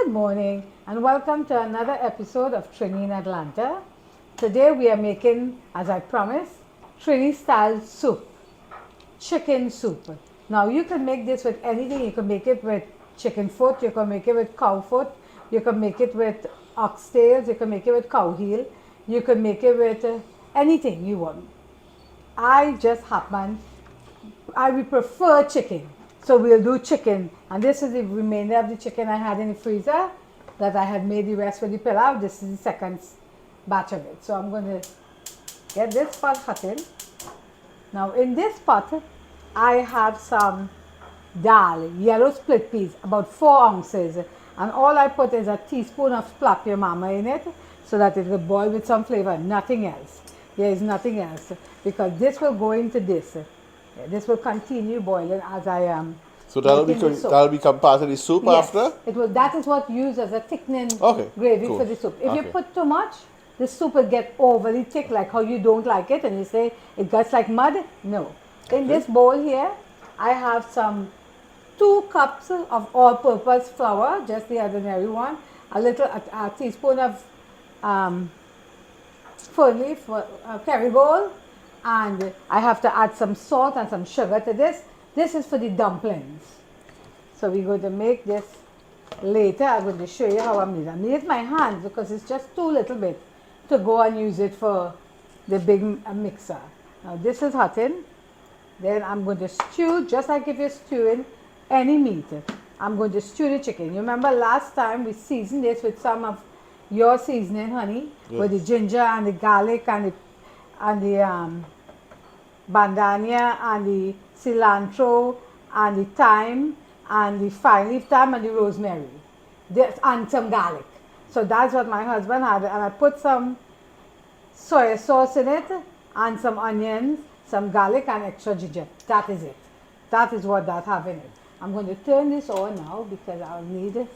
Good morning and welcome to another episode of Trini in Atlanta. Today we are making, as I promised, Trini style soup, chicken soup. Now you can make this with anything. You can make it with chicken foot, you can make it with cow foot, you can make it with oxtails, you can make it with cow heel, you can make it with anything you want. I would prefer chicken. So we'll do chicken, and this is the remainder of the chicken I had in the freezer that I had made the rest for the pilau. This is the second batch of it. So I'm going to get this pot hot in. Now in this pot, I have some dal, yellow split peas, about 4 ounces, and all I put is a teaspoon of slap your mama in it so that it will boil with some flavor, nothing else. There is nothing else because this will go into this. This will continue boiling as I am. So that'll become part of the soup after? It will. That is what used as a thickening gravy for the soup. If you put too much, the soup will get overly thick, like how you don't like it, and you say it gets like mud. No. In this bowl here, I have some 2 cups of all-purpose flour, just the ordinary one, a teaspoon of fern leaf, Kerrygold, and I have to add some salt and some sugar to this. This is for the dumplings. So we're going to make this later. I'm going to show you how I'm using it. I need my hands because it's just too little bit to go and use it for the big mixer. Now this is hot in. Then I'm going to stew, just like if you're stewing any meat. I'm going to stew the chicken. You remember last time we seasoned this with some of your seasoning, honey, with the ginger and the garlic and the bandania and the cilantro and the thyme and the fine leaf thyme and the rosemary and some garlic. So that's what my husband had, and I put some soy sauce in it and some onions, some garlic and extra ginger. That is it. That is what that have in it. I'm going to turn this on now because I'll need it.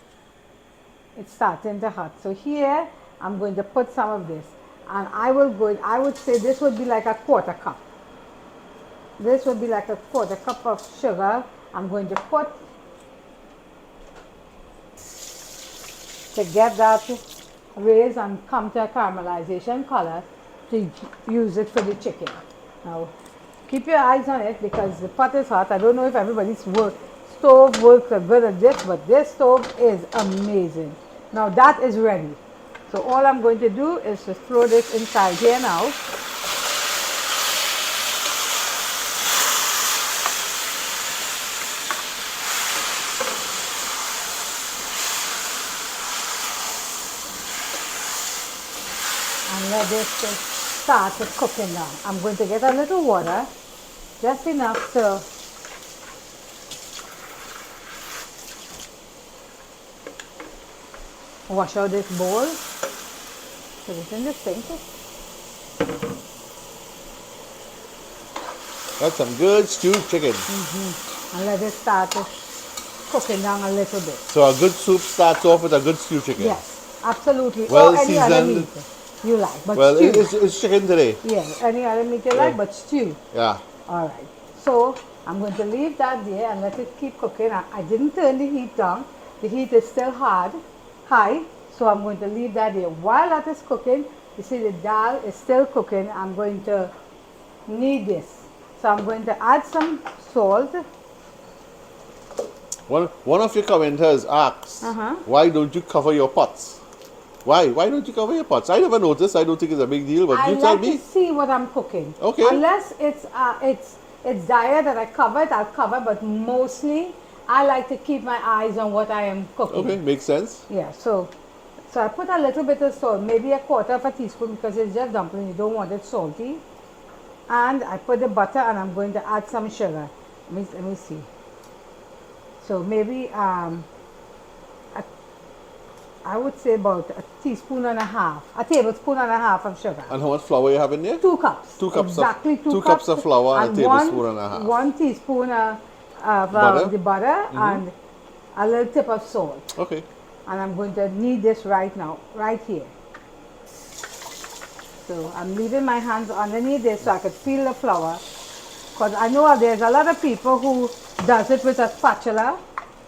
It's starting to hot. So here I'm going to put some of this, and I would say this would be like a 1/4 cup. This would be like a 1/4 cup of sugar. I'm going to put to get that raise and come to a caramelization color to use it for the chicken. Now keep your eyes on it because the pot is hot. I don't know if everybody's stove works as good as this, but this stove is amazing. Now that is ready. So all I'm going to do is to throw this inside here now. And let this start to cooking now. I'm going to get a little water, just enough to wash out this bowl. Put it in the sink. That's some good stewed chicken. And let it start cooking down a little bit. So a good soup starts off with a good stewed chicken. Yes, absolutely. Well or any other seasoned. meat you like. But well, stew. it's chicken today. Yeah, any other meat you like, but stew. Yeah. All right. So I'm going to leave that there and let it keep cooking. I didn't turn the heat down. The heat is still high. So I'm going to leave that there. While that is cooking, you see the dal is still cooking. I'm going to knead this. So I'm going to add some salt. One of your commenters asks, why don't you cover your pots? Why? Why don't you cover your pots? I never noticed. I don't think it's a big deal, but you tell me. I like to see what I'm cooking. Okay. Unless it's dire that I cover it, I'll cover. But mostly, I like to keep my eyes on what I am cooking. Okay, makes sense. Yeah. So I put a little bit of salt, maybe a 1/4 teaspoon because it's just dumpling. You don't want it salty. And I put the butter, and I'm going to add some sugar. Let me see. So maybe I would say about a tablespoon and a half of sugar. And how much flour you have in there? 2 cups. 2 cups. Exactly 2 cups of flour and a tablespoon and a half. 1 teaspoon of the butter and a little tip of salt. Okay. And I'm going to knead this right now, right here. So I'm leaving my hands underneath this so I could feel the flour. Because I know there's a lot of people who does it with a spatula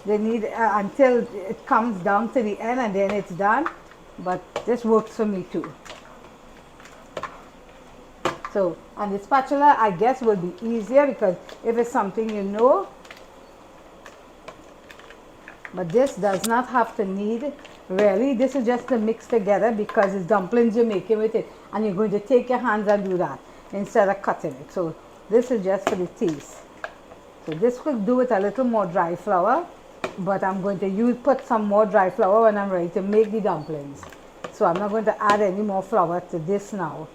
They need until it comes down to the end and then it's done. But this works for me too. So, and the spatula I guess will be easier because if it's something you know. But this does not have to need, really, this is just to mix together because it's dumplings you're making with it. And you're going to take your hands and do that instead of cutting it. So this is just for the taste. So this will do with a little more dry flour. But I'm going to put some more dry flour when I'm ready to make the dumplings. So I'm not going to add any more flour to this now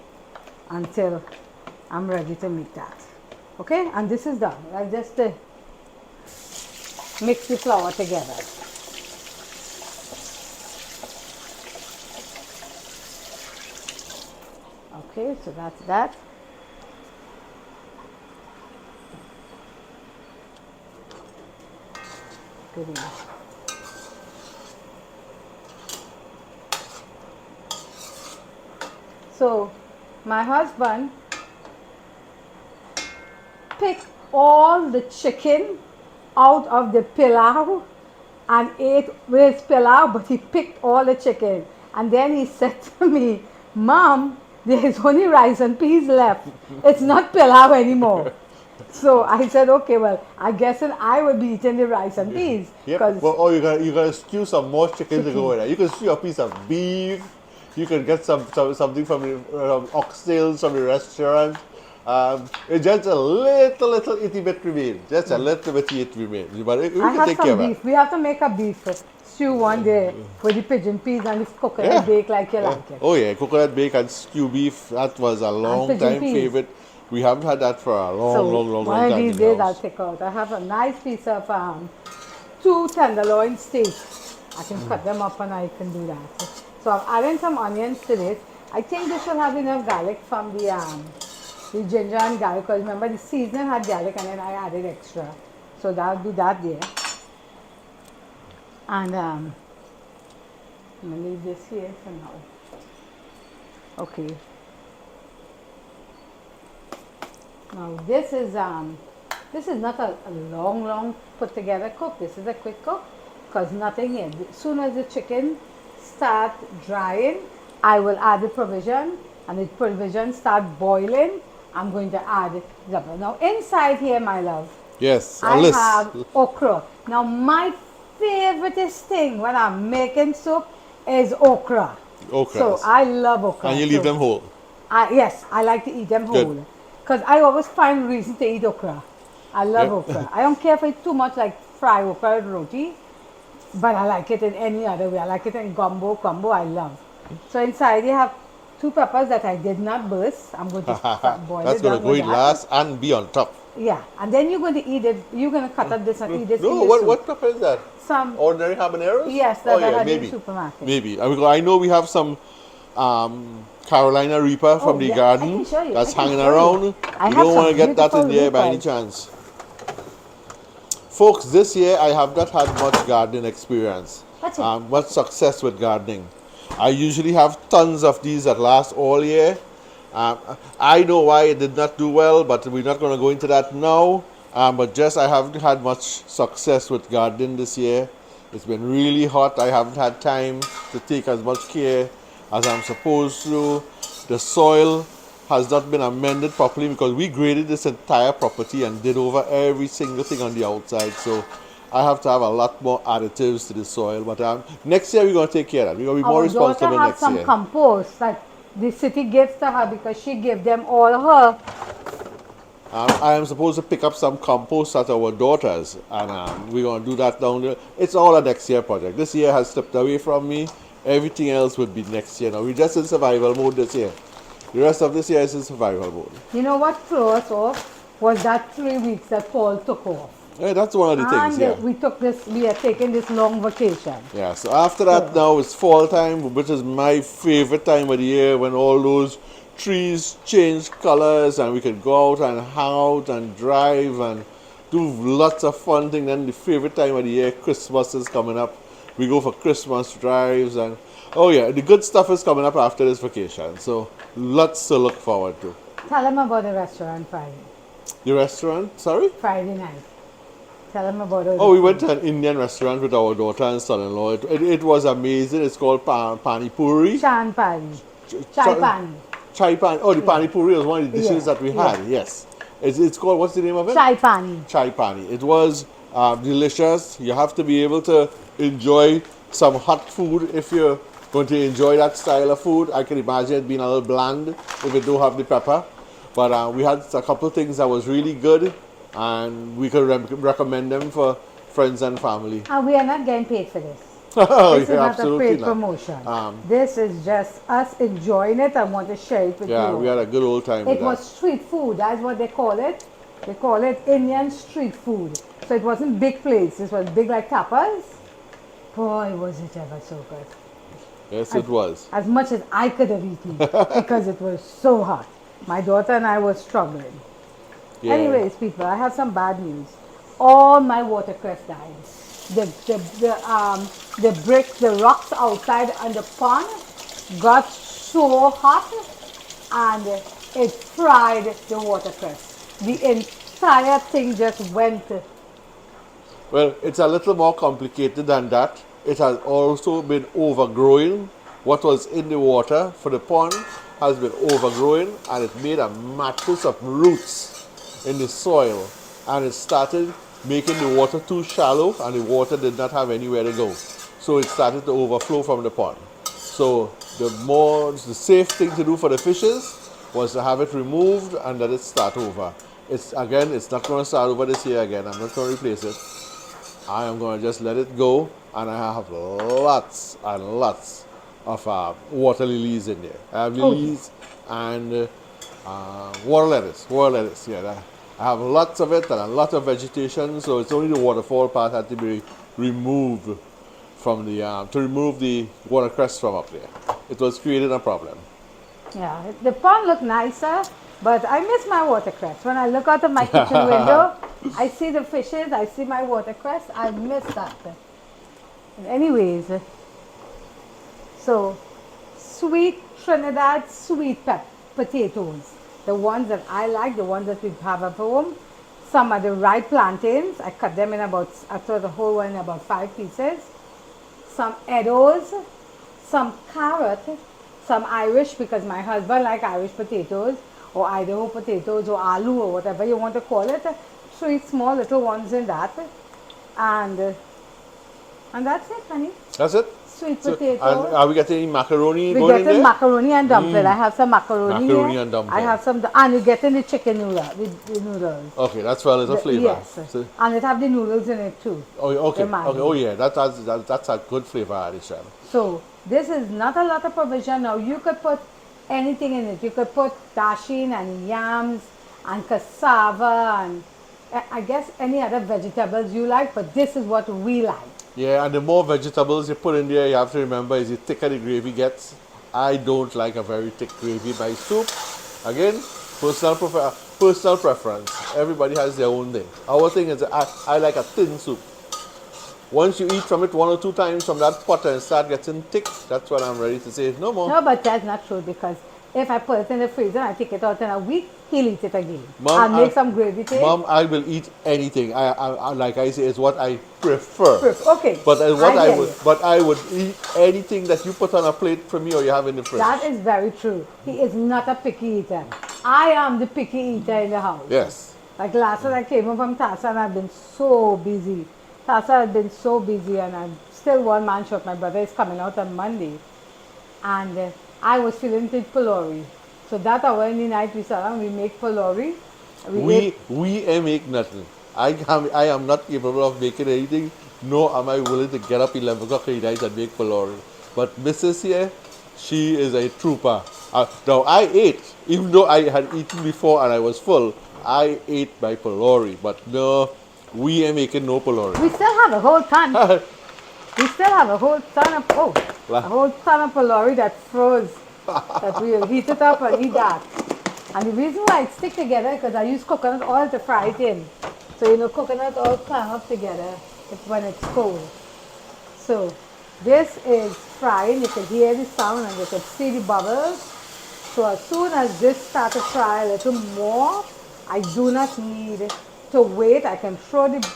until I'm ready to make that. Okay, and this is done. I just mix the flour together. Okay, so that's that. Good enough. So my husband picked all the chicken out of the pilau and ate with his pilau, but he picked all the chicken. And then he said to me, Mom, there's only rice and peas left. It's not pilau anymore. So I said, okay, well, I guess I will be eating the rice and peas. Yep. Well, oh, you gotta stew some more chicken to go with that. You can stew a piece of beef. You can get something from the oxtails from the restaurant. It's just a little itty bit remain. Just a little bit it remain. But we can take care of it. We have to make a beef stew one day with the pigeon peas and the coconut bake like you like it. Oh yeah, coconut bake and stew beef. That was a long time favorite. We haven't had that for a long time. One of these days I'll take out. I have a nice piece of 2 tenderloin steaks. I can cut them up and I can do that. So I'm adding some onions to this. I think this will have enough garlic from the ginger and garlic, because remember the seasoning had garlic and then I added extra. So that'll do that there. And I'm going to leave this here for now. Okay. Now this is not a long put together cook. This is a quick cook because nothing here. As soon as the chicken start drying, I will add the provision, and the provision start boiling. I'm going to add the now inside here, my love. Yes, I have okra. Now my favoriteest thing when I'm making soup is okra. Okra. So I love okra. And you leave them whole. Yes, I like to eat them whole. Because I always find reason to eat okra. I love okra. I don't care if it's too much like fried okra and roti, but I like it in any other way. I like it in gumbo I love. So inside you have 2 peppers that I did not burst. I'm going to boil That's it. That's going to go in last and be on top. Yeah, and then you're going to eat it. You're going to cut up this and eat this. No, what pepper is that? Some ordinary habaneros? Yes, that I had in the supermarket. Maybe. I know we have some Carolina Reaper from the garden that's hanging around. You don't want to get that in there by any chance. Folks, this year I have not had much gardening experience. Much success with gardening. I usually have tons of these that last all year. I know why it did not do well, but we're not going to go into that now. But I haven't had much success with gardening this year. It's been really hot. I haven't had time to take as much care as I'm supposed to. The soil has not been amended properly because we graded this entire property and did over every single thing on the outside. So I have to have a lot more additives to the soil. But next year we're going to take care of that. We're going to be more responsible next year. Our daughter has some compost that the city gives to her because she gave them all her. I am supposed to pick up some compost at our daughter's, and we're going to do that down there. It's all a next year project. This year has slipped away from me. Everything else would be next year. Now we're just in survival mode this year. The rest of this year is in survival mode. You know what threw us off was that 3 weeks that Paul took off. Yeah, that's one of the things. We are taking this long vacation. Yeah, so after that now it's fall time, which is my favorite time of the year, when all those trees change colors and we can go out and hang out and drive and do lots of fun things. Then the favorite time of the year, Christmas, is coming up. We go for Christmas drives, and oh yeah, the good stuff is coming up after this vacation. So lots to look forward to. Tell them about the restaurant Friday. The restaurant, sorry? Friday night. Tell them about it. Oh, we went to an Indian restaurant with our daughter and son-in-law. It was amazing. It's called Pani Puri. Chan pani. Chai pani. Chai pani. Oh, the pani puri was one of the dishes Yeah, that we had. Yes. It's called, what's the name of it? Chai pani. Chai pani. It was delicious. You have to be able to enjoy some hot food if you're going to enjoy that style of food. I can imagine it being a little bland if you don't have the pepper. But we had a couple of things that was really good, and we could recommend them for friends and family. And we are not getting paid for this. Oh, This is yeah, not a absolutely paid not. promotion. This is just us enjoying it and want to share it with you. Yeah, we had a good old time with It that. was street food. That's what they call it. They call it Indian street food. So it wasn't big plates. This was big like tapas. Boy, was it ever so good. Yes, it was. As much as I could have eaten because it was so hot. My daughter and I were struggling. Yeah. Anyways, people, I have some bad news. All my watercress died. The rocks outside on the pond got so hot and it fried the watercress. The entire thing just went. Well, it's a little more complicated than that. It has also been overgrowing. What was in the water for the pond has been overgrowing, and it made a mattress of roots in the soil, and it started making the water too shallow, and the water did not have anywhere to go. So it started to overflow from the pond. So the safe thing to do for the fishes was to have it removed and let it start over. It's not going to start over this year again. I'm not going to replace it. I am going to just let it go, and I have lots and lots of water lilies in there. I have lilies and water lettuce. Yeah, I have lots of it and a lot of vegetation. So it's only the waterfall part that had to be removed from the to remove the watercress from up there. It was creating a problem. Yeah, the pond looked nicer, but I miss my watercress. When I look out of my kitchen window, I see the fishes, I see my watercress. I miss that. Anyways, so sweet Trinidad sweet potatoes. The ones that I like, the ones that we have at home. Some are the ripe plantains. I cut them in I throw the whole one in about 5 pieces. Some eddos, some carrot, some Irish, because my husband likes Irish potatoes, or Idaho potatoes, or aloo, or whatever you want to call it. 3 small little ones in that. And that's it, honey. That's it? Sweet potato. And are we getting any macaroni We're going in getting there? macaroni and dumpling. I have some macaroni Macaroni here. and dumpling. I have some, and you're getting the chicken noodle, the noodles. Okay, that's well as a flavor. Yes, So, and it have the noodles in it too. okay. The Maggi. Oh yeah, that's a good flavor addition. So this is not a lot of provision. Now you could put anything in it. You could put dasheen and yams and cassava and I guess any other vegetables you like, but this is what we like. Yeah, and the more vegetables you put in there, you have to remember, is the thicker the gravy gets. I don't like a very thick gravy by soup. Again, personal preference. Everybody has their own thing. Our thing is, I like a thin soup. Once you eat from it 1 or 2 times from that pot and start getting thick, that's when I'm ready to say no more. No, but that's not true, because if I put it in the freezer and I take it out in a week, he'll eat it again. Mom, I'll make some gravy to it. Mom, I will eat anything. I like I say, it's what I prefer. Okay. But I would you. eat anything that you put on a plate for me or you have in the fridge. That is very true. He is not a picky eater. I am the picky eater in the house. Yes. Like last night I came home from Tassa and I've been so busy. Tassa has been so busy and I'm still one man short. My brother is coming out on Monday. And I was feeling the pylori. So that hour in the night we sat down, we make pylori. We ain't make nothing. I am not capable of making anything, nor am I willing to get up 11 o'clock at night and make pylori. But Mrs. here, she is a trooper. Now I ate, even though I had eaten before and I was full, I ate my pylori. But no, we ain't making no pylori. We still have a whole ton. We still have a whole ton of pylori that froze. That we'll heat it up and eat that. And the reason why it stick together is because I use coconut oil to fry it in. So you know, coconut oil clang up together when it's cold. So this is frying. You can hear the sound and you can see the bubbles. So as soon as this starts to fry a little more, I do not need to wait. I can throw the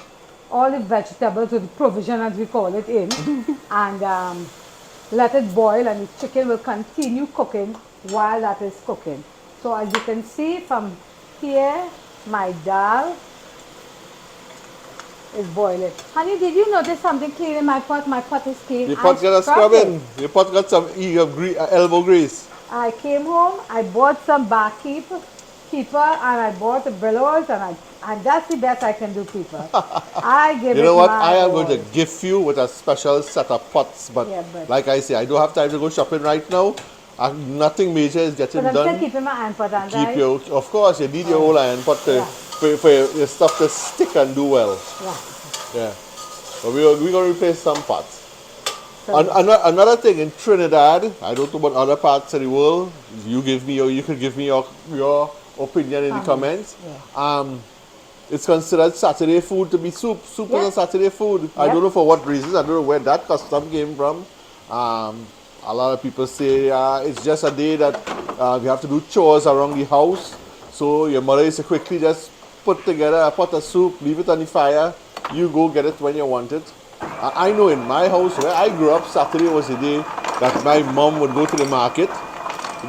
all the vegetables or the provision as we call it in and let it boil, and the chicken will continue cooking while that is cooking. So as you can see from here, my dal is boiling. Honey, did you notice something clean in my pot? My pot is clean. The pot got a scrubbing. The pot got some elbow grease. I came home, I bought some keeper, and I bought the billows, and that's the best I can do, people. I give You it know what? my I am all. going to gift you with a special set of pots, but, Yeah, but- like I say, I don't have time to go shopping right now. Nothing major is getting But I'm done. still keeping my iron pot on, Keep your, of course, you need your whole iron pot to, Yeah. for your stuff to stick and do well. Yeah. Yeah. But we're going to replace some pots. So, Another thing in Trinidad, I don't know about other parts of the world. You could give me your opinion in the comments. yeah. It's considered Saturday food to be soup. Soup is Yeah. a Saturday food. I Yeah. don't know for what reasons. I don't know where that custom came from. A lot of people say it's just a day that you have to do chores around the house. So your mother used to quickly just put together a pot of soup, leave it on the fire. You go get it when you want it. I know in my house where I grew up, Saturday was the day that my mom would go to the market.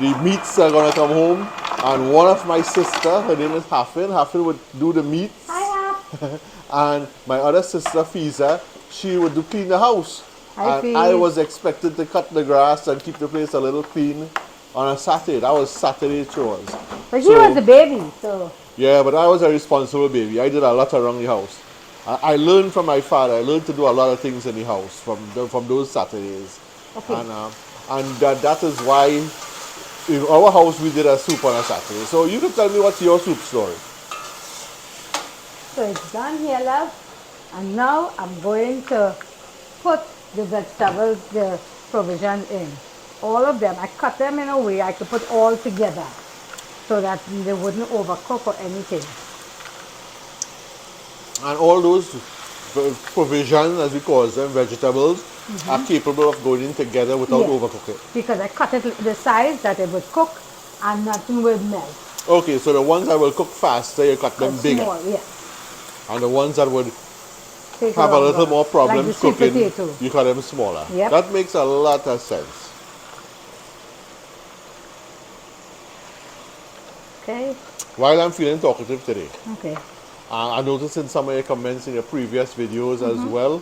The meats are gonna come home, and one of my sister, her name is Hafin would do the meats, Hi, and my other sister, Fiza, she would do clean the house. Hi, And Fiz. I was expected to cut the grass and keep the place a little clean on a Saturday. That was Saturday chores. but he So- was the baby, so Yeah, but I was a responsible baby. I did a lot around the house. I learned from my father. I learned to do a lot of things in the house from those Saturdays. Okay. And that is why in our house we did a soup on a Saturday. So you can tell me what's your soup story. So it's done here, love. And now I'm going to put the vegetables, the provision in. All of them. I cut them in a way I could put all together so that they wouldn't overcook or anything. And all those provisions, as we call them, vegetables, are capable of going in together without Yeah. overcooking. Because I cut it the size that it would cook and nothing would melt. Okay, so the ones that will cook faster, you cut them Cut bigger. small, yeah. And the ones that would Take have a longer. little more Like problems the sweet cooking, potato. you cut them smaller. Yep. That makes a lot of sense. Okay. While I'm feeling talkative today, Okay. I noticed in some of your comments in your previous videos as well,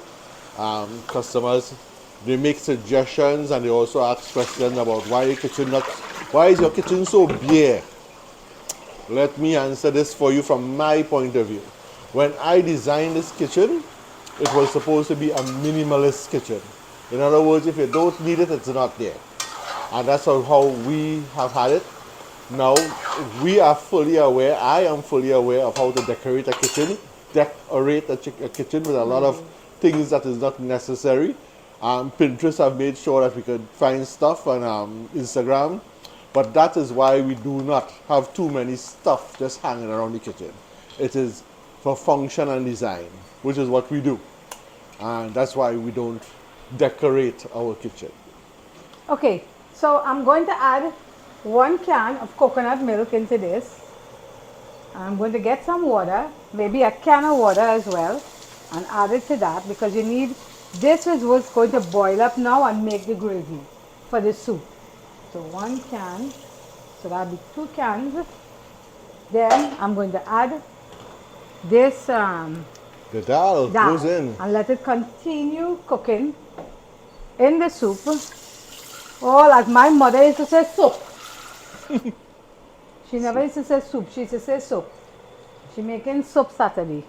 customers, they make suggestions and they also ask questions about why is your kitchen so bare? Let me answer this for you from my point of view. When I designed this kitchen, it was supposed to be a minimalist kitchen. In other words, if you don't need it, it's not there. And that's how we have had it. Now, we are fully aware, I am fully aware of how to decorate a kitchen, decorate a kitchen with a lot of things that is not necessary. Pinterest have made sure that we could find stuff on Instagram, but that is why we do not have too many stuff just hanging around the kitchen. It is for function and design, which is what we do. And that's why we don't decorate our kitchen. Okay, so I'm going to add 1 can of coconut milk into this. I'm going to get some water, maybe a can of water as well, and add it to that because you need, this is what's going to boil up now and make the gravy for the soup. So 1 can, so that'll be 2 cans. Then I'm going to add this The dal dal goes in. and let it continue cooking in the soup. Oh, like my mother used to say soup. She never used to say soup, she used to say soup. She making soup Saturday.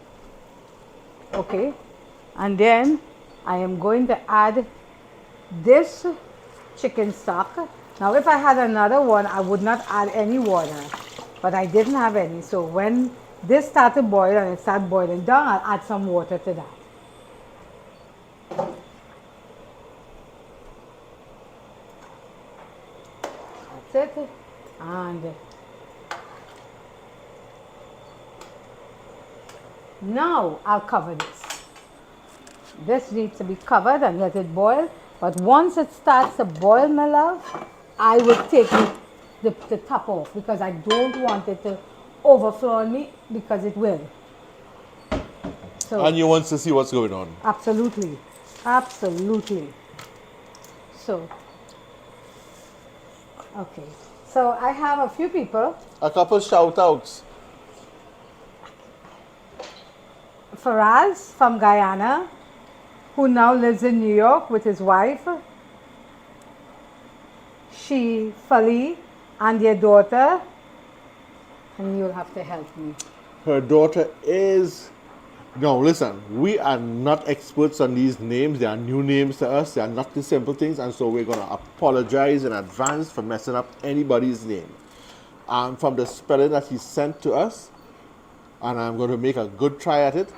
Okay, and then I am going to add this chicken stock. Now if I had another one, I would not add any water, but I didn't have any. So when this started boiling and it started boiling down, I'll add some water to that. That's it. And now I'll cover this. This needs to be covered and let it boil. But once it starts to boil, my love, I will take the top off because I don't want it to overflow on me because it will. So And you want to see what's going on. absolutely, absolutely. So, okay. So I have a few people. A couple shout outs. Faraz from Guyana, who now lives in New York with his wife. She, Fali, and their daughter. And you'll have to help me. Her daughter is. No, listen, we are not experts on these names. They are new names to us. They are not the simple things. And so we're going to apologize in advance for messing up anybody's name. From the spelling that he sent to us, and I'm going to make a good try at it.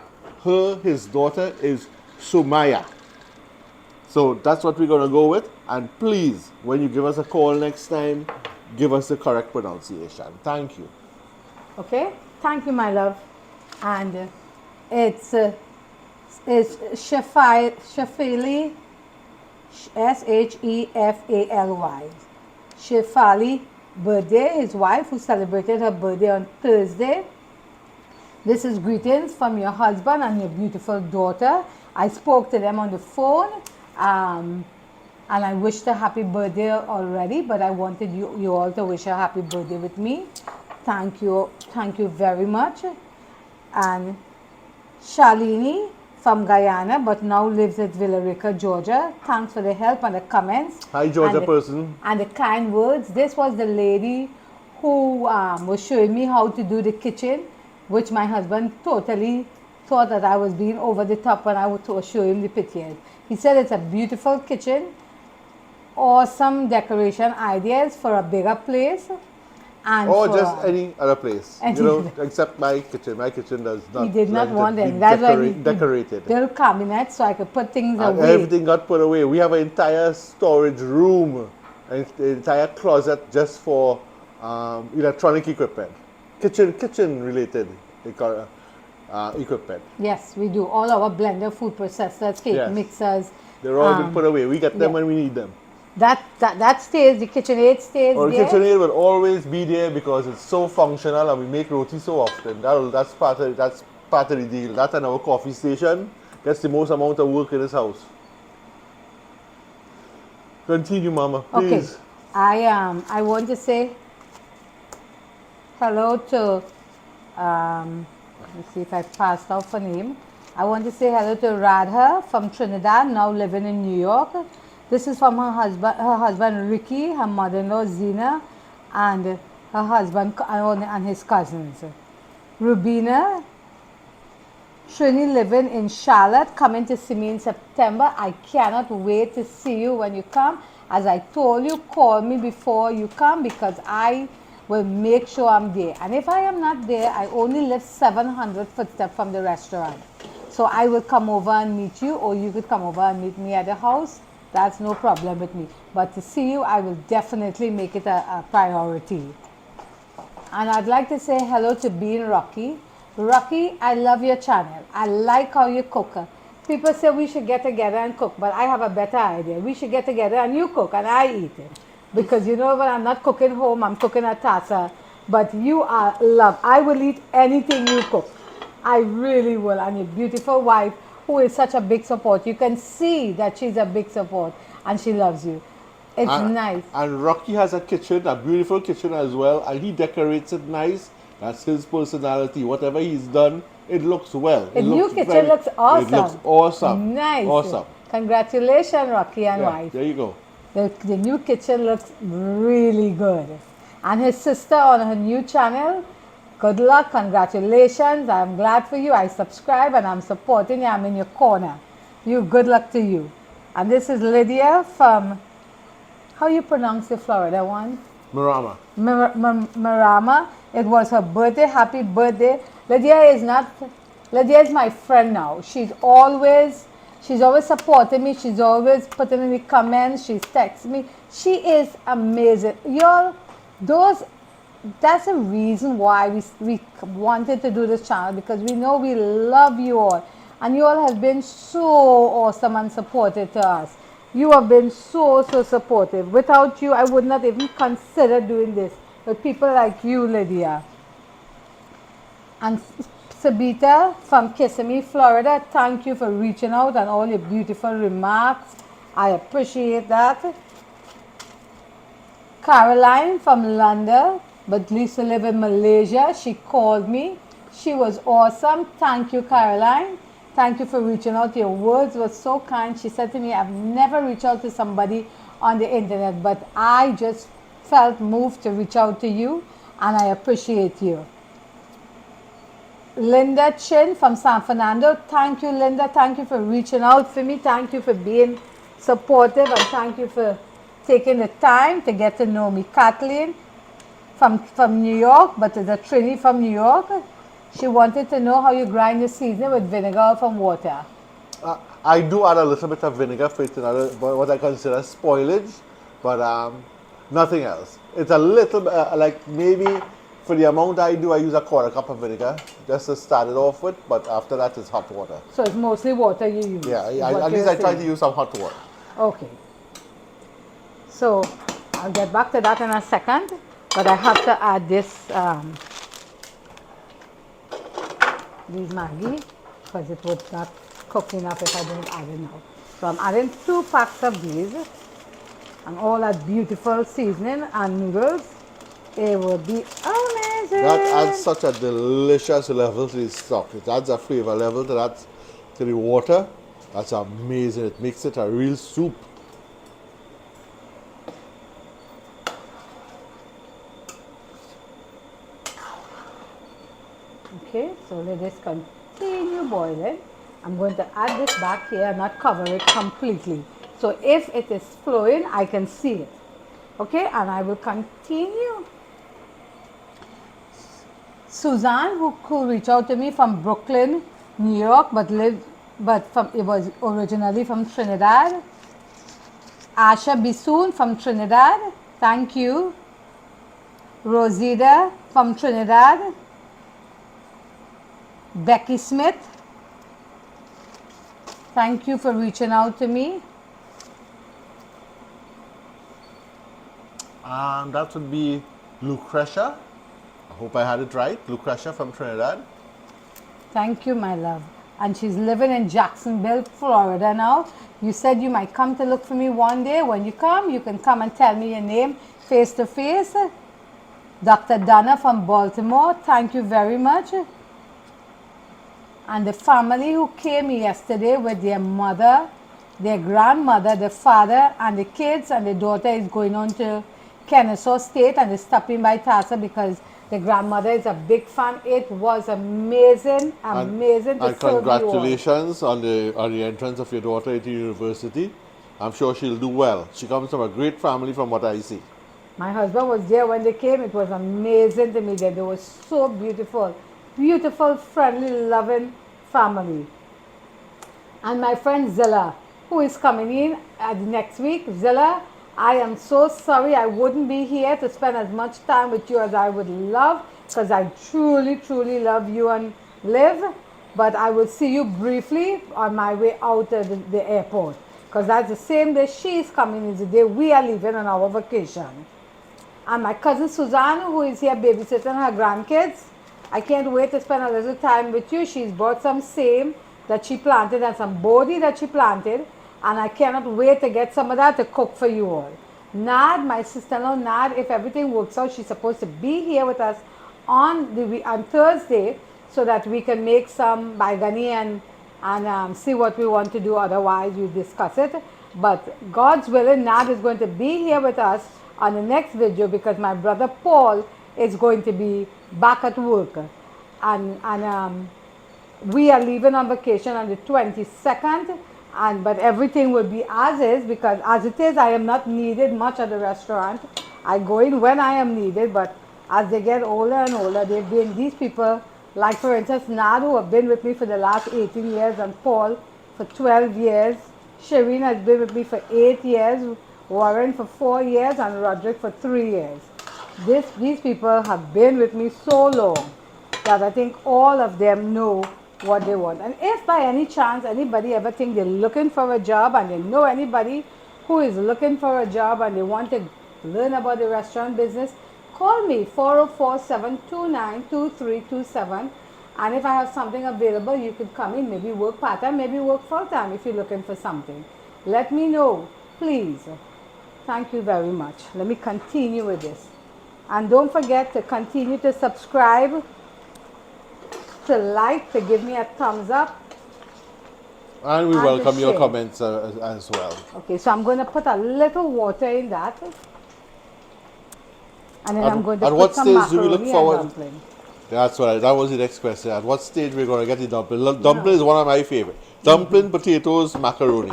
His daughter is Sumaya. So that's what we're going to go with. And please, when you give us a call next time, give us the correct pronunciation. Thank you. Okay? Thank you, my love. And it's Shefali, Shefali. Shefali birthday, his wife, who celebrated her birthday on Thursday. This is greetings from your husband and your beautiful daughter. I spoke to them on the phone, and I wished a happy birthday already, but I wanted you all to wish a happy birthday with me. Thank you very much. And Shalini from Guyana, but now lives at Villa Rica, Georgia. Thanks for the help and the comments. Hi, Georgia person. And the kind words. This was the lady who was showing me how to do the kitchen, which my husband totally thought that I was being over the top when I would show him the pictures. He said it's a beautiful kitchen, awesome decoration ideas for a bigger place. And or just any other place, except my kitchen. My kitchen does not. He did not want any. That's why we decorated. Built cabinets so I could put things away. Everything got put away. We have an entire storage room, an entire closet just for electronic equipment, kitchen related equipment. Yes, we do. All our blender, food processors, cake mixers. They're all been put away. We get them when we need them. That stays, the KitchenAid stays there. The KitchenAid will always be there because it's so functional and we make roti so often. That's part of the deal. That and our coffee station gets the most amount of work in this house. Continue, Mama, please. Okay. I want to say hello to let me see if I passed out her name. I want to say hello to Radha from Trinidad, now living in New York. This is from her husband Ricky, her mother-in-law Zina, and her husband and his cousins. Rubina, Trini living in Charlotte, coming to see me in September. I cannot wait to see you when you come. As I told you, call me before you come because I will make sure I'm there. And if I am not there, I only live 700 footsteps from the restaurant. So I will come over and meet you, or you could come over and meet me at the house. That's no problem with me. But to see you, I will definitely make it a priority. And I'd like to say hello to Bean Rocky. Rocky, I love your channel. I like how you cook. People say we should get together and cook, but I have a better idea. We should get together and you cook and I eat it. Because when I'm not cooking home, I'm cooking at Tasa. But you are love. I will eat anything you cook. I really will. And your beautiful wife, who is such a big support. You can see that she's a big support and she loves you. It's nice. And Rocky has a kitchen, a beautiful kitchen as well, and he decorates it nice. That's his personality. Whatever he's done, it looks well. The new kitchen looks awesome. It looks awesome. Nice. Awesome. Congratulations, Rocky and wife. There you go. The new kitchen looks really good. And his sister on her new channel, good luck, congratulations. I'm glad for you. I subscribe and I'm supporting you. I'm in your corner. Good luck to you. And this is Lydia from, how you pronounce the Florida one? Marama. Marama. It was her birthday. Happy birthday. Lydia is my friend now. She's always supporting me. She's always putting in the comments. She's texting me. She is amazing. Y'all, that's the reason why we wanted to do this channel, because we know we love you all. And you all have been so awesome and supportive to us. You have been so supportive. Without you, I would not even consider doing this. But people like you, Lydia. And Sabita from Kissimmee, Florida, thank you for reaching out and all your beautiful remarks. I appreciate that. Caroline from London, but used to live in Malaysia. She called me. She was awesome. Thank you, Caroline. Thank you for reaching out. Your words were so kind. She said to me, I've never reached out to somebody on the internet, but I just felt moved to reach out to you, and I appreciate you. Linda Chin from San Fernando. Thank you, Linda. Thank you for reaching out for me. Thank you for being supportive, and thank you for taking the time to get to know me. Kathleen from New York, but is a Trini from New York. She wanted to know how you grind the seasoning with vinegar from water. I do add a little bit of vinegar for it, what I consider spoilage, but nothing else. It's a little bit, like maybe for the amount I do, I use a quarter cup of vinegar just to start it off with, but after that it's hot water. So it's mostly water you use? Yeah, at least I try to use some hot water. Okay. So I'll get back to that in a second, but I have to add this, these Maggi, because it would not cook enough if I don't add it now. So I'm adding 2 packs of these and all that beautiful seasoning and noodles. It will be amazing. That adds such a delicious level to the stock. It adds a flavor level to the water. That's amazing. It makes it a real soup. Okay, so let this continue boiling. I'm going to add this back here and not cover it completely. So if it is flowing, I can see it. Okay, and I will continue. Suzanne, who reached out to me from Brooklyn, New York, it was originally from Trinidad. Asha Bisoon from Trinidad, thank you. Rosita from Trinidad. Becky Smith, thank you for reaching out to me. That would be Lucretia. I hope I had it right. Lucretia from Trinidad. Thank you, my love. And she's living in Jacksonville, Florida now. You said you might come to look for me one day. When you come, you can come and tell me your name face to face. Dr. Donna from Baltimore, thank you very much. And the family who came yesterday with their mother, their grandmother, the father, and the kids, and the daughter is going on to Kennesaw State and is stopping by Tassa because the grandmother is a big fan. It was amazing, amazing to and serve you all. congratulations on the entrance of your daughter at the university. I'm sure she'll do well. She comes from a great family from what I see. My husband was there when they came. It was amazing to meet them. They were so beautiful. Beautiful, friendly, loving family. And my friend Zilla, who is coming in next week. Zilla, I am so sorry I wouldn't be here to spend as much time with you as I would love, because I truly, truly love you and Liv. But I will see you briefly on my way out of the airport, because that's the same day she's coming is the day we are leaving on our vacation. And my cousin Suzanne, who is here babysitting her grandkids, I can't wait to spend a little time with you. She's brought some same that she planted and some bodhi that she planted, and I cannot wait to get some of that to cook for you all. Nad, my sister-in-law Nad, if everything works out, she's supposed to be here with us on Thursday so that we can make some baigani and see what we want to do. Otherwise, we discuss it. But God's willing, Nad is going to be here with us on the next video because my brother Paul is going to be back at work. And we are leaving on vacation on the 22nd. But everything will be as is, because as it is, I am not needed much at the restaurant. I go in when I am needed, but as they get older and older, these people, like for instance, Nad, who have been with me for the last 18 years, and Paul for 12 years. Shireen has been with me for 8 years, Warren for 4 years, and Roderick for 3 years. These people have been with me so long that I think all of them know what they want. And if by any chance anybody ever think they're looking for a job and they know anybody who is looking for a job and they want to learn about the restaurant business, call me 404-729-2327 And if I have something available, you could come in, maybe work part-time, maybe work full-time if you're looking for something. Let me know, please. Thank you very much. Let me continue with this. And don't forget to continue to subscribe, to like, to give me a thumbs up, And we and to welcome your share. comments as well. Okay, so I'm going to put a little water in that. And then I'm going to At put what some stage do we look macaroni and forward? dumpling. That's right. That was the next question. At what stage we're going to get the dumpling? Dumpling No. is one of my favorite. Dumpling, potatoes, macaroni.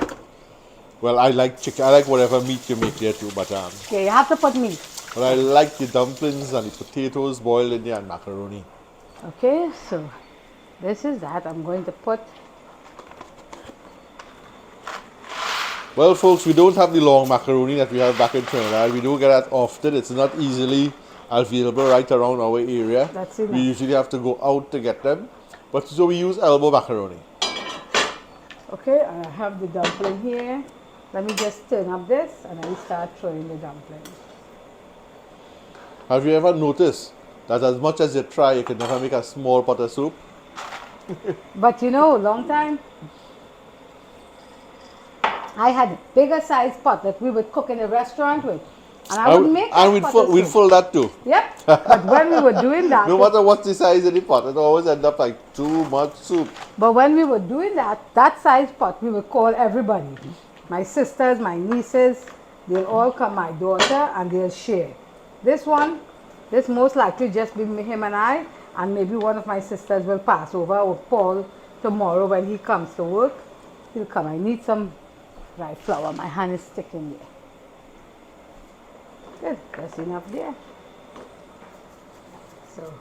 Well, I like chicken. I like whatever meat you make there too, Okay, you have to put meat. but I like the dumplings and the potatoes boiled in there and macaroni. Okay, so this is that. I'm going to put. Well, folks, we don't have the long macaroni that we have back in Trinidad. We don't get that often. It's not easily available right around our area. That's We enough. usually have to go out to get them. But so we use elbow macaroni. Okay, and I have the dumpling here. Let me just turn up this and I start throwing the dumpling. Have you ever noticed that as much as you try, you can never make a small pot of soup? But you know, long time, I had a bigger size pot that we would cook in a restaurant with. And I would make that And pot of we'd soup. fill that too. Yep, but when we were doing that, No matter what the size of the pot, it always end up like too much soup. but when we were doing that, that size pot, we would call everybody. My sisters, my nieces, they'll all come, my daughter, and they'll share. This one, this most likely just be him and I, and maybe one of my sisters will pass over, or Paul tomorrow when he comes to work. He'll come. I need some dry flour. My hand is sticking there. Good, that's enough there. So.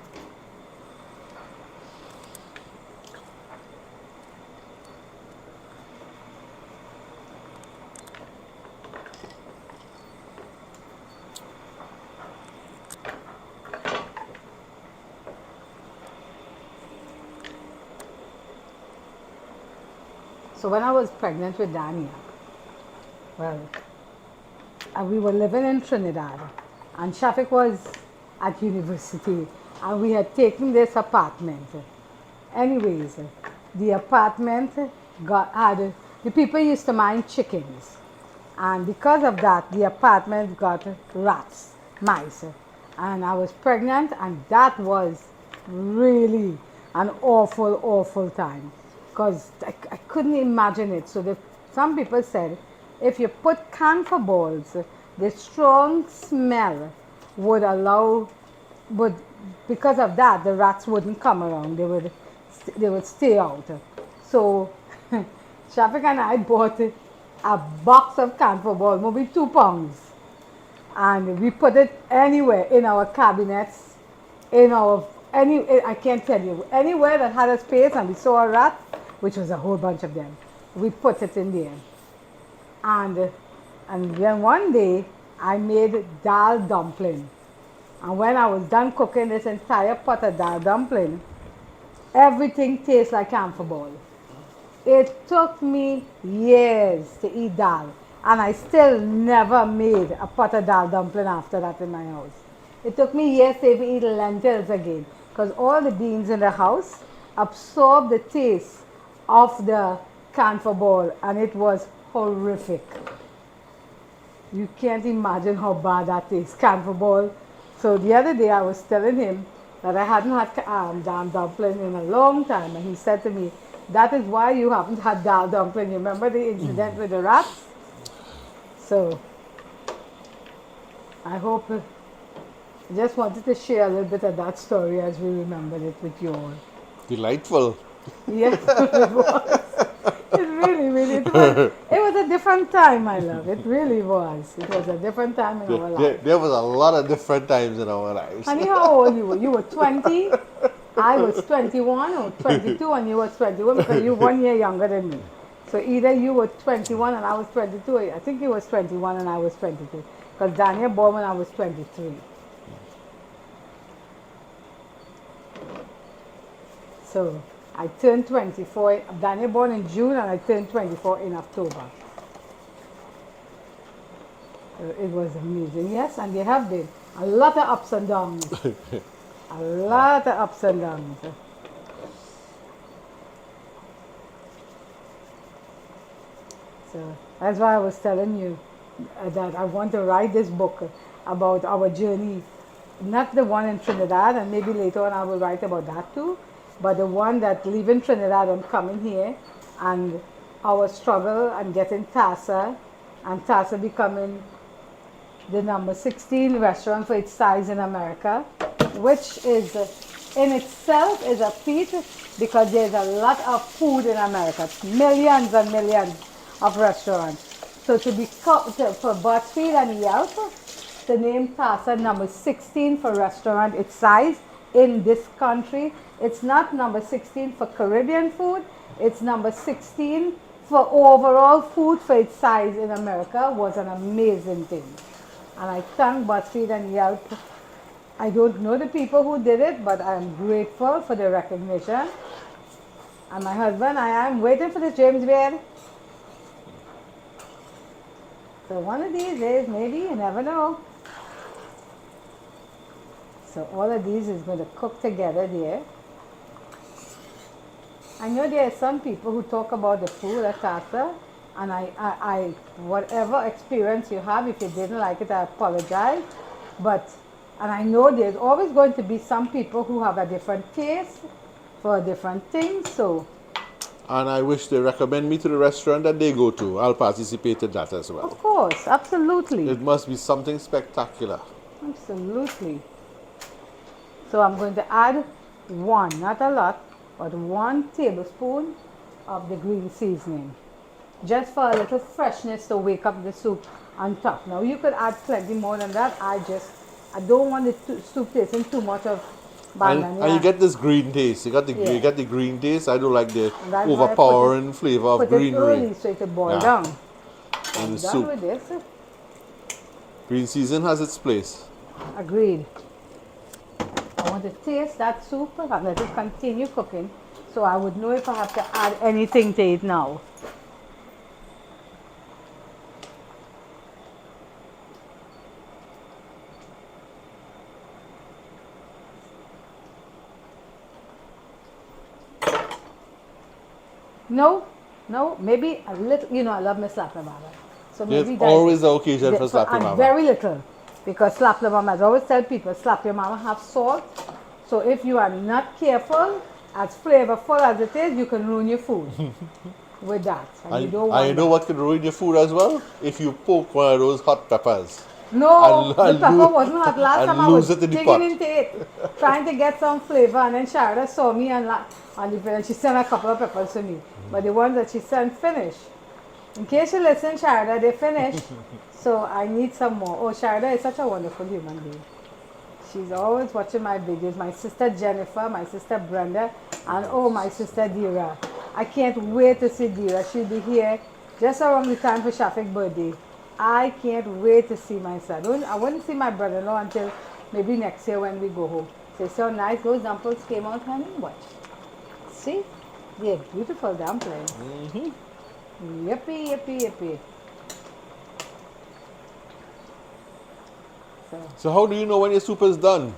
So when I was pregnant with Dania, well, we were living in Trinidad, and Shafik was at university, and we had taken this apartment. Anyways, the apartment had, the people used to mind chickens, and because of that, the apartment got rats, mice, and I was pregnant, and that was really an awful, awful time, because I couldn't imagine it. So some people said, if you put camphor balls, the strong smell would because of that, the rats wouldn't come around. They would stay out. So Shafik and I bought a box of camphor balls, maybe 2 pounds, and we put it anywhere in our cabinets, I can't tell you, anywhere that had a space and we saw a rat, which was a whole bunch of them, we put it in there. And then one day I made dal dumpling. And when I was done cooking this entire pot of dal dumpling, everything tastes like camphor ball. It took me years to eat dal, and I still never made a pot of dal dumpling after that in my house. It took me years to even eat lentils again, because all the beans in the house absorbed the taste of the camphor ball, and it was horrific. You can't imagine how bad that tastes, camphor ball. So the other day I was telling him that I hadn't had dal dumpling in a long time, and he said to me, that is why you haven't had dal dumpling. You remember the incident with the rats? So I hope, I just wanted to share a little bit of that story as we remembered it with you all. Delightful. Yes, it was. It really, it was a different time, my love. It really was. It was a different time in our life. There was a lot of different times in our lives. Honey, how old you were? You were 20, I was 21 or 22, and you were 21 because you're 1 year younger than me. So either you were 21 and I was 22. I think you was 21 and I was 22. Because Daniel born when I was 23. So I turned 24. Daniel born in June and I turned 24 in October. It was amazing. Yes, and there have been a lot of ups and downs. A lot of ups and downs. So that's why I was telling you that I want to write this book about our journey, not the one in Trinidad, and maybe later on I will write about that too, but the one that leaving Trinidad and coming here, and our struggle and getting TASA, and TASA becoming the number 16 restaurant for its size in America, which is in itself is a feat because there's a lot of food in America, millions and millions of restaurants. So to be for BuzzFeed and Yelp to name TASA number 16 for restaurant its size in this country, it's not number 16 for Caribbean food, it's number 16 for overall food for its size in America was an amazing thing. And I thank BuzzFeed and Yelp. I don't know the people who did it, but I'm grateful for the recognition. And my husband, I am waiting for the James Beard. So one of these days, maybe, you never know. So all of these is going to cook together there. I know there are some people who talk about the food at Tata, and I whatever experience you have, if you didn't like it, I apologize. But, and I know there's always going to be some people who have a different taste for different things, so. And I wish they recommend me to the restaurant that they go to. I'll participate in that as well. Of course, absolutely. It must be something spectacular. Absolutely. So I'm going to add one, not a lot, but 1 tablespoon of the green seasoning. Just for a little freshness to wake up the soup on top. Now you could add plenty more than that. I don't want the soup tasting too much of banana. And you get this green taste. You get the green taste. I don't like the overpowering flavor of greenery. Put it early so it can boil down. So in the done soup. with this. Green season has its place. Agreed. I want to taste that soup and let it continue cooking so I would know if I have to add anything to it now. No, maybe a little, I love my slap mama. So maybe there's always the occasion for slap your mama. Very little, because slap your mama, I always tell people, slap your mama have salt. So if you are not careful, as flavorful as it is, you can ruin your food with that. And you don't want I know what can ruin your food as well? If you poke one of those hot peppers. No, the pepper wasn't hot. Last time I was digging into it, trying to get some flavor, and then Sharada saw me and she sent a couple of peppers to me. But the ones that she sent finished. In case you listen, Sharada, they finished. So I need some more. Oh, Sharada is such a wonderful human being. She's always watching my videos. My sister Jennifer, my sister Brenda, and oh, my sister Dira. I can't wait to see Dira. She'll be here just around the time for Shafiq's birthday. I can't wait to see my son. I wouldn't see my brother-in-law until maybe next year when we go home. So so nice. Those dumplings came out, honey. Watch. See? They're beautiful dumplings. Mm-hmm. Yippee, yippee, yippee. So how do you know when your soup is done?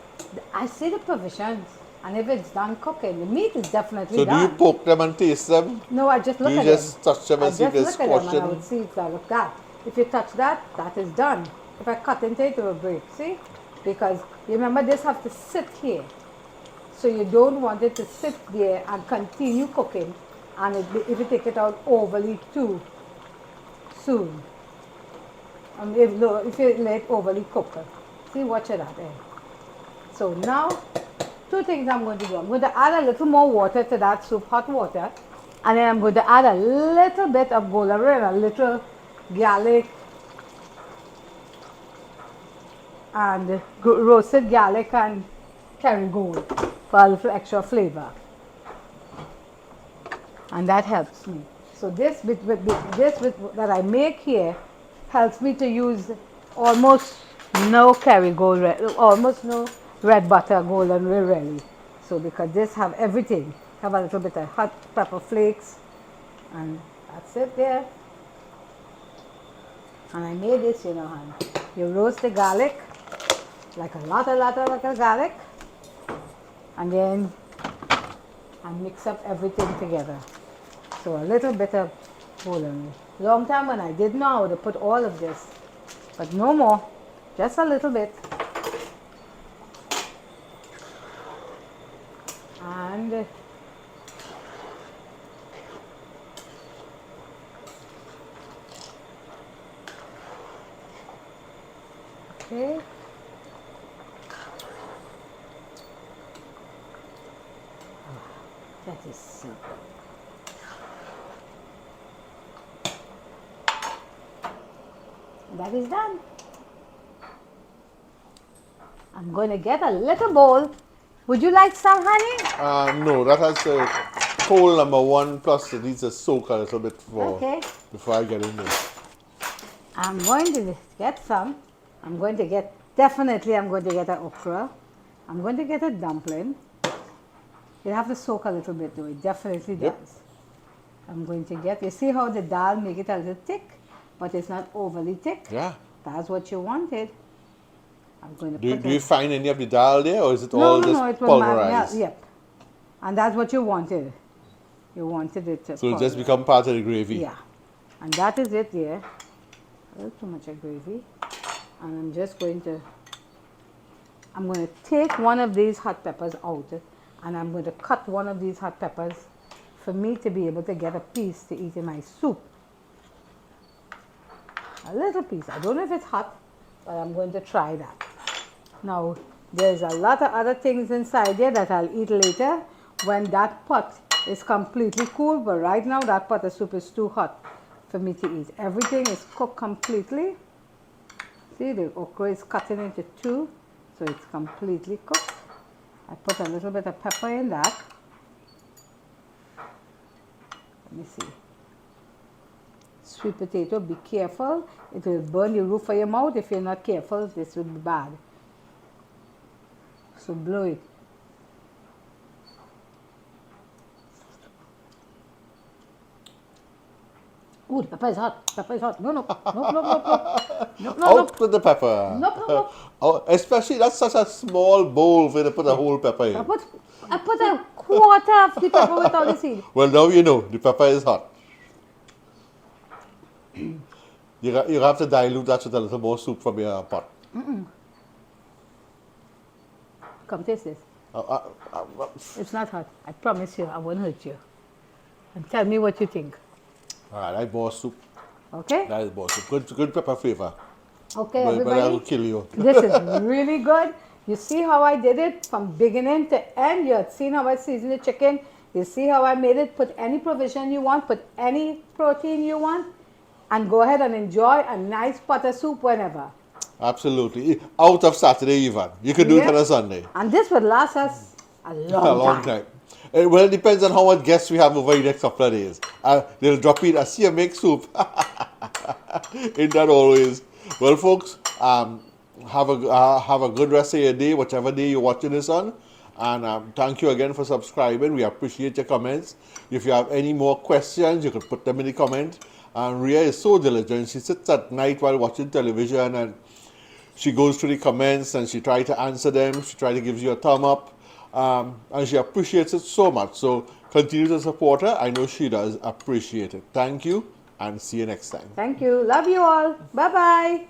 I see the provisions. And if it's done cooking, the meat is definitely done. So do you poke them and taste them? No, I just look at them. You just touch them and see if it's squashing? And I would see if I look that. If you touch that, that is done. If I cut into it, it will break. See? Because you remember this have to sit here. So you don't want it to sit there and continue cooking. And if you take it out overly too soon. If you let it overly cook. See, watch it out there. So now, 2 things I'm going to do. I'm going to add a little more water to that soup, hot water. And then I'm going to add a little bit of golden and a little garlic and roasted garlic and Kerrygold for a little extra flavor. And that helps me. So this bit that I make here helps me to use almost no Kerrygold, almost no red butter golden really. So because this have everything, have a little bit of hot pepper flakes, and that's it there. And I made this, honey. You roast the garlic, like a lot of garlic, and then I mix up everything together. So a little bit of Hold on. Long time when I didn't know how to put all of this. But no more. Just a little bit. And okay. That is so good. That is done. I'm going to get a little bowl. Would you like some, honey? No, that has coal number 1 plus it needs to soak a little bit before I get in there. I'm going to get some. I'm going to get an okra. I'm going to get a dumpling. You have to soak a little bit though, it definitely does. Yep. I'm going to get, you see how the dal make it a little thick, but it's not overly thick? Yeah. That's what you wanted. I'm going to Do you find any of the dal there, or is it all just it was pulverized? Yep. And that's what you wanted. You wanted it to So it just become part of the gravy? Yeah. And that is it there. A little too much of gravy. And I'm just going to take one of these hot peppers out, and I'm going to cut one of these hot peppers for me to be able to get a piece to eat in my soup. A little piece. I don't know if it's hot, but I'm going to try that. Now, there's a lot of other things inside there that I'll eat later when that pot is completely cool, but right now that pot of soup is too hot for me to eat. Everything is cooked completely. See, the okra is cutting into 2, so it's completely cooked. I put a little bit of pepper in that. Let me see. Sweet potato, be careful. It will burn the roof of your mouth. If you're not careful, this will be bad. So blow it. Ooh, the pepper is hot. Pepper is hot. No. Out with the pepper. No. Oh, especially that's such a small bowl for to put a whole pepper in. I put a quarter of the pepper without the seed. Well, now you know the pepper is hot. You have to dilute that with a little more soup from your pot. Come taste this. It's not hot. I promise you, I won't hurt you. And tell me what you think. All right, I bought soup. Okay? That is bought soup. Good pepper flavor. Okay, But everybody. I will kill you. This is really good. You see how I did it from beginning to end. You have seen how I seasoned the chicken. You see how I made it. Put any provision you want. Put any protein you want. And go ahead and enjoy a nice pot of soup whenever. Absolutely. Out of Saturday even. You could do it on a Sunday. And this would last us a long time. Well, it depends on how much guests we have over the next couple of days. They'll drop in, I see you make soup. Ain't that always? Well, folks, have a good rest of your day, whichever day you're watching this on. And thank you again for subscribing. We appreciate your comments. If you have any more questions, you can put them in the comment. And Ria is so diligent. She sits at night while watching television and she goes through the comments and she tries to answer them. She tries to give you a thumb up. And she appreciates it so much. So continue to support her. I know she does appreciate it. Thank you and see you next time. Thank you. Love you all. Bye-bye.